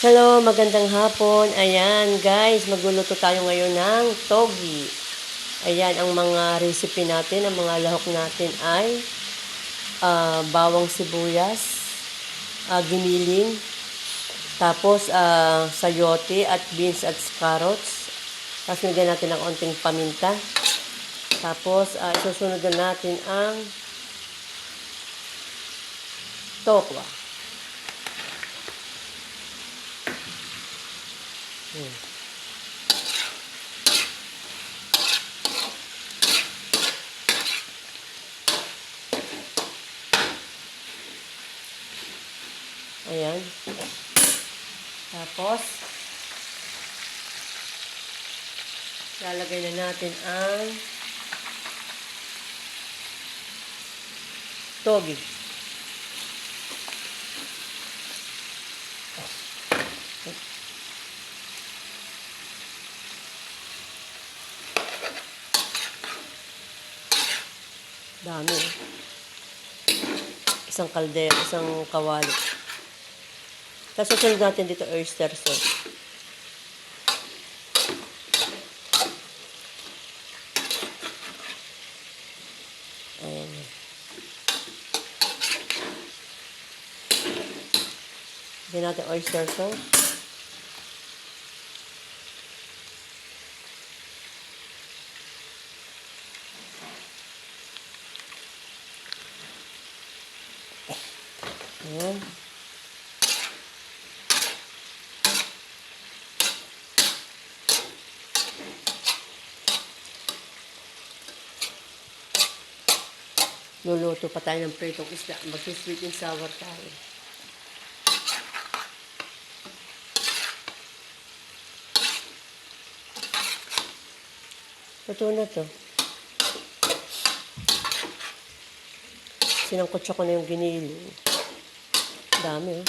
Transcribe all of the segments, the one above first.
Hello, magandang hapon. Ayan, guys, magluluto tayo ngayon ng togi. Ayan, ang mga recipe natin, ang mga lahok natin ay bawang sibuyas, giniling, tapos sayote at beans at carrots. Tapos nilagyan natin ng konting paminta. Tapos isusunod na natin ang tokwa. Ayan. Tapos, lalagay na natin ang togi. Dami. Isang kaldero, isang kawali. Tapos susunod natin dito oyster sauce. Ayan. Lagyan natin oyster sauce. Ayan. Luluto pa tayo ng pritong isda. Mag-sweet and sour tayo. Luto na to. Sinangkotsa ko na yung giniling. Dami, oh.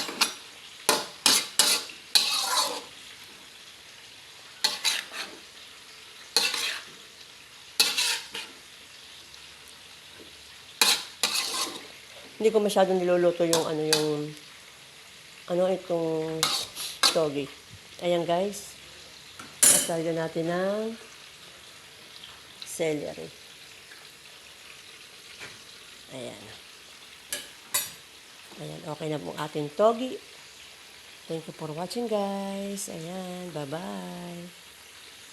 Hindi ko masyadong niluluto yung itong togi. Ayan, guys. Lagyan natin ng celery. Ayan. Ayan, okay na po ating togi. Thank you for watching, guys. Ayan, bye-bye.